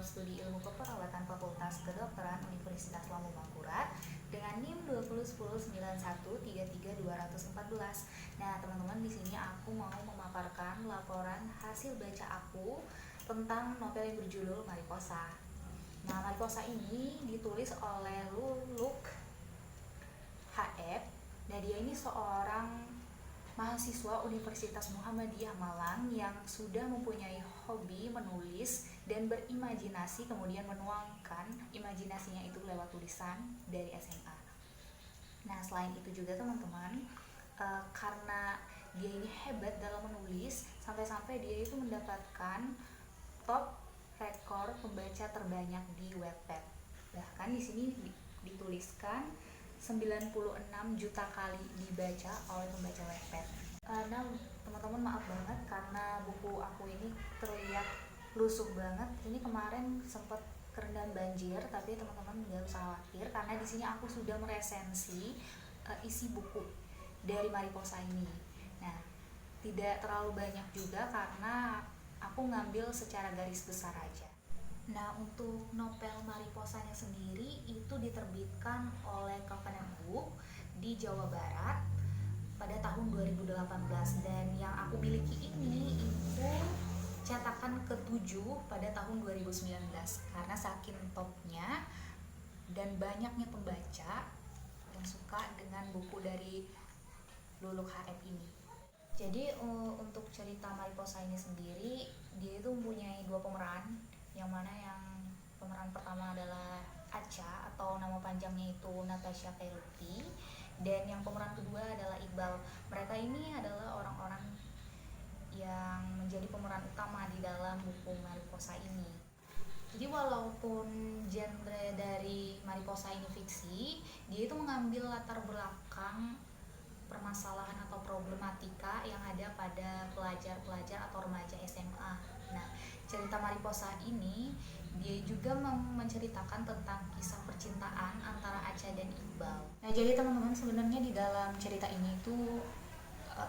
Studi Ilmu Keperawatan Fakultas Kedokteran Universitas Lambung Mangkurat dengan NIM 201091333214. Nah, teman-teman, di sini aku mau memaparkan laporan hasil baca aku tentang novel yang berjudul Mariposa. Nah, Mariposa ini ditulis oleh Luluk HF. Nah, dia ini seorang mahasiswa Universitas Muhammadiyah Malang yang sudah mempunyai hobi menulis dan berimajinasi, kemudian menuangkan imajinasinya itu lewat tulisan dari SMA. Nah, selain itu juga teman-teman, karena dia ini hebat dalam menulis, sampai-sampai dia itu mendapatkan top rekor pembaca terbanyak di Wattpad. Bahkan di sini dituliskan 96 juta kali dibaca oleh pembaca Wattpad. Nah, teman-teman, maaf banget karena buku aku ini terlihat lusuh banget. Ini kemarin sempat kerendam banjir, tapi teman-teman nggak usah khawatir karena di sini aku sudah meresensi isi buku dari Mariposa ini. Nah, tidak terlalu banyak juga karena aku ngambil secara garis besar aja. Nah, untuk novel Mariposanya sendiri itu diterbitkan oleh Covenant Book di Jawa Barat pada tahun 2018, dan yang aku miliki ini itu cetakan ke-7 pada tahun 2019 karena saking topnya dan banyaknya pembaca yang suka dengan buku dari Luluk HF ini. Jadi untuk cerita Mariposa ini sendiri, dia itu mempunyai dua pemeran, yang mana yang pemeran pertama adalah Acha atau nama panjangnya itu Natasha Kairuti, dan yang pemeran kedua adalah Iqbal. Mereka ini adalah orang-orang yang menjadi pemeran utama di dalam buku Mariposa ini. Jadi walaupun genre dari Mariposa ini fiksi, dia itu mengambil latar belakang permasalahan atau problematika yang ada pada pelajar-pelajar atau remaja SMA. Nah, cerita Mariposa ini dia juga menceritakan tentang kisah percintaan antara Acha dan Iqbal. Nah, jadi teman-teman, sebenarnya di dalam cerita ini tuh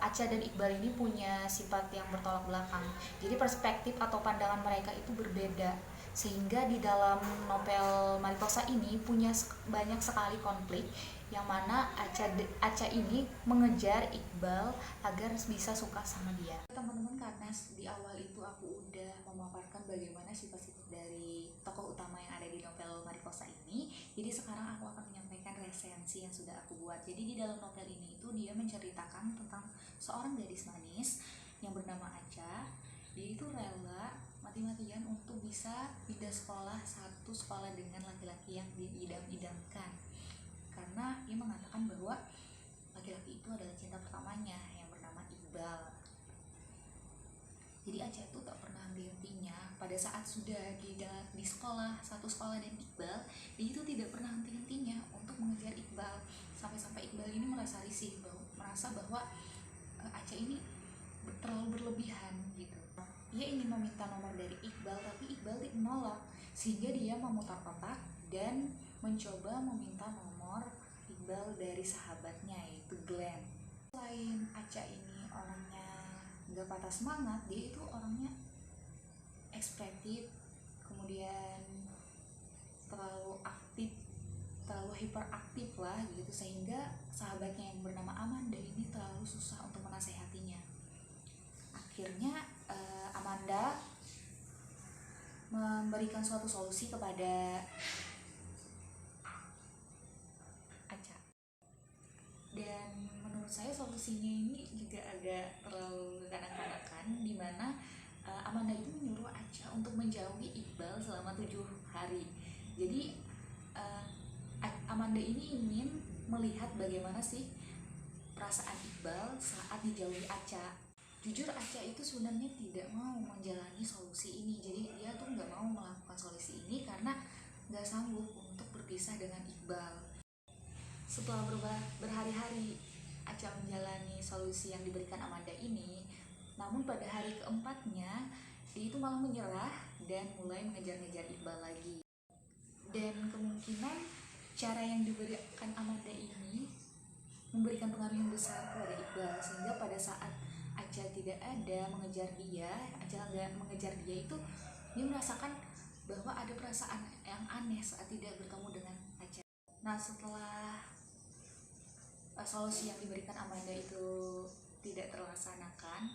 Acha dan Iqbal ini punya sifat yang bertolak belakang. Jadi perspektif atau pandangan mereka itu berbeda, sehingga di dalam novel Mariposa ini punya banyak sekali konflik, yang mana Acha ini mengejar Iqbal agar bisa suka sama dia. Teman-teman, karena di awal itu aku udah memaparkan bagaimana sifat-sifat dari tokoh utama yang ada di novel Mariposa ini, jadi sekarang aku akan menyampaikan resensi yang sudah aku buat. Jadi di dalam novel ini itu dia menceritakan tentang seorang gadis manis yang bernama Acha. Dia itu rela mati-matian untuk bisa pindah sekolah, satu sekolah dengan laki-laki yang dia idam-idamkan, karena dia mengatakan bahwa laki-laki itu adalah cinta pertamanya yang bernama Iqbal. Jadi Acha itu tak pernah henti-hentinya pada saat sudah di sekolah, satu sekolah dan Iqbal, dia itu tidak pernah henti-hentinya untuk mengejar Iqbal, sampai-sampai Iqbal ini merasa risih, merasa bahwa Acha ini terlalu berlebihan gitu. Ia ingin meminta nomor dari Iqbal, tapi Iqbal menolak, sehingga dia memutar otak dan mencoba meminta nomor Iqbal dari sahabatnya, yaitu Glenn. Selain Acha ini orangnya gak patah semangat, dia itu orangnya ekspresif, kemudian terlalu aktif, terlalu hiperaktif lah gitu, sehingga sahabatnya yang bernama Amanda ini terlalu susah untuk menasehatinya. Akhirnya Amanda memberikan suatu solusi kepada Acha, dan menurut saya solusinya ini juga agak terlalu kanak-kanakan, dimana Amanda itu menyuruh Acha untuk menjauhi Iqbal selama 7 hari. Jadi Amanda ini ingin melihat bagaimana sih perasaan Iqbal saat dijauhi Acha. Jujur, Acha itu sebenarnya tidak mau menjalani solusi ini. Jadi dia tuh nggak mau melakukan solusi ini karena nggak sanggup untuk berpisah dengan Iqbal. Setelah berhari-hari Acha menjalani solusi yang diberikan Amanda ini, namun pada hari keempatnya dia itu malah menyerah dan mulai mengejar-ngejar Iqbal lagi. Dan kemungkinan cara yang diberikan Amanda ini memberikan pengaruh yang besar kepada Iqbal, sehingga pada saat Acha tidak ada mengejar dia, Acha nggak mengejar dia, itu dia merasakan bahwa ada perasaan yang aneh saat tidak bertemu dengan Aca. Nah, setelah solusi yang diberikan Amanda itu tidak terlaksanakan,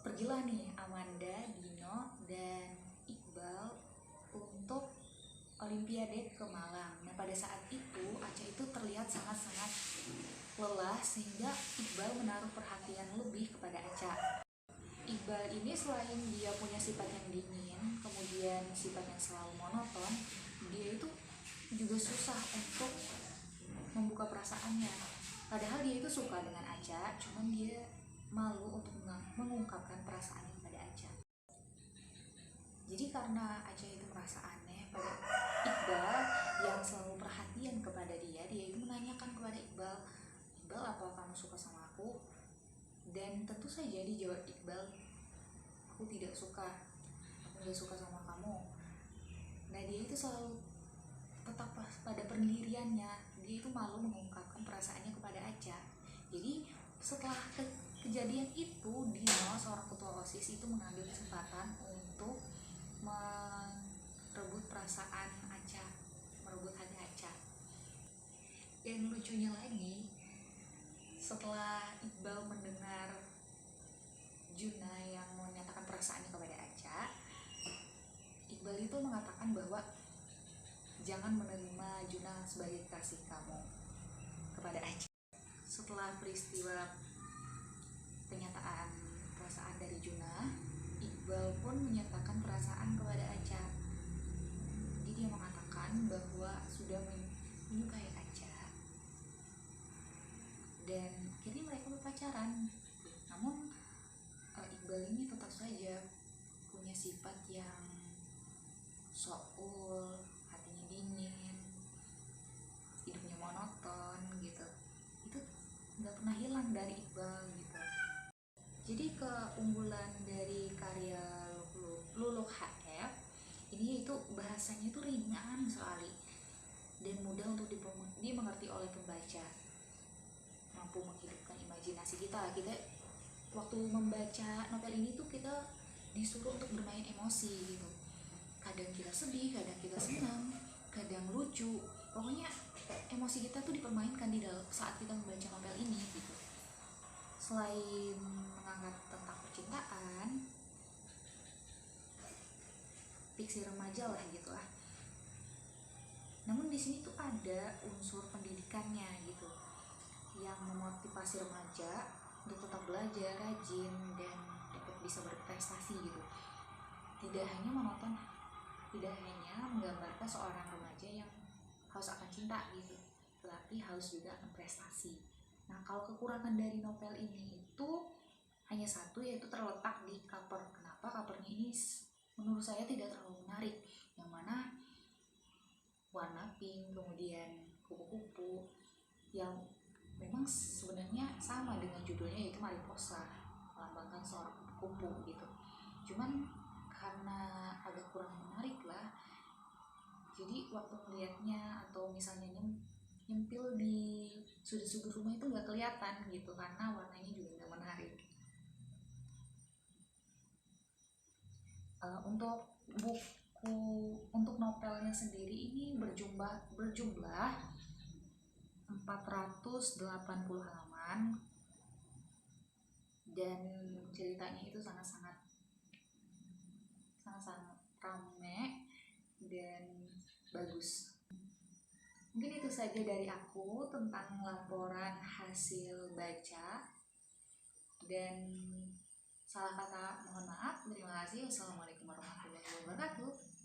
pergilah nih Amanda, Dino, dan Iqbal untuk Olimpiade ke Malang. Nah, pada saat itu Aca itu terlihat sangat-sangat lelah sehingga Iqbal menaruh perhatian lebih kepada Aca. Iqbal ini selain dia punya sifat yang dingin, kemudian sifat yang selalu monoton, dia itu juga susah untuk membuka perasaannya. Padahal dia itu suka dengan Aca, cuman dia malu untuk mengungkapkan perasaannya pada Aca. Jadi karena Aca itu merasa aneh pada Iqbal yang selalu perhatian kepada dia itu menanyakan kepada Iqbal, "Iqbal, apa kamu suka sama aku?" Dan tentu saja dijawab Iqbal, "Aku tidak suka, aku tidak suka sama kamu." Nah, dia itu selalu tetap pada pendiriannya, dia itu malu mengungkapkan perasaannya kepada Aca. Jadi setelah kejadian itu, Dino, seorang ketua OSIS, itu mengambil kesempatan untuk merebut perasaan Aca, merebut hati Aca. Dan lucunya lagi, setelah Iqbal mendengar Juna yang menyatakan perasaannya kepada Aca, Iqbal itu mengatakan bahwa jangan menerima Juna sebagai kasih kamu kepada Aca. Setelah peristiwa penyataan perasaan dari Juna, Iqbal pun menyatakan perasaan kepada Aca. Jadi dia mengatakan bahwa sudah menyukai Aca dan akhirnya mereka berpacaran. Namun Iqbal ini tetap saja punya sifat yang sok-ul, hatinya dingin, hidupnya monoton gitu. Itu nggak pernah hilang dari Iqbal gitu. Jadi keunggulan dari karya Luluh HF ini itu bahasanya itu ringan sekali dan mudah untuk dimengerti oleh pembaca, mampu menghidupkan imajinasi kita. Kita waktu membaca novel ini tuh kita disuruh untuk bermain emosi gitu. Kadang kita sedih, kadang kita senang, kadang lucu. Pokoknya emosi kita tuh dipermainkan di dalam saat kita membaca novel ini gitu. Selain mengangkat tentang percintaan, fiksi remaja lah gitu lah. Namun di sini tuh ada unsur pendidikannya gitu, yang memotivasi remaja untuk tetap belajar, rajin, dan dapat bisa berprestasi gitu. Tidak hanya monoton, tidak hanya menggambarkan seorang remaja yang haus akan cinta gitu, tetapi haus juga akan prestasi. Nah, kalau kekurangan dari novel ini itu hanya satu, yaitu terletak di cover. Kenapa covernya ini menurut saya tidak terlalu menarik, yang mana warna pink, kemudian kupu-kupu yang memang sebenarnya sama dengan judulnya, yaitu mariposa, melambangkan seorang kupu-kupu gitu. Cuman karena agak kurang menarik lah, jadi waktu melihatnya atau misalnya nyempil di sudut-sudut rumah itu nggak kelihatan gitu, karena warnanya juga nggak menarik. Untuk novelnya sendiri ini berjumlah 480 halaman dan ceritanya itu sangat-sangat ramai dan bagus. Mungkin itu saja dari aku tentang laporan hasil baca, dan salah kata mohon maaf. Terima kasih. Wassalamualaikum warahmatullahi wabarakatuh.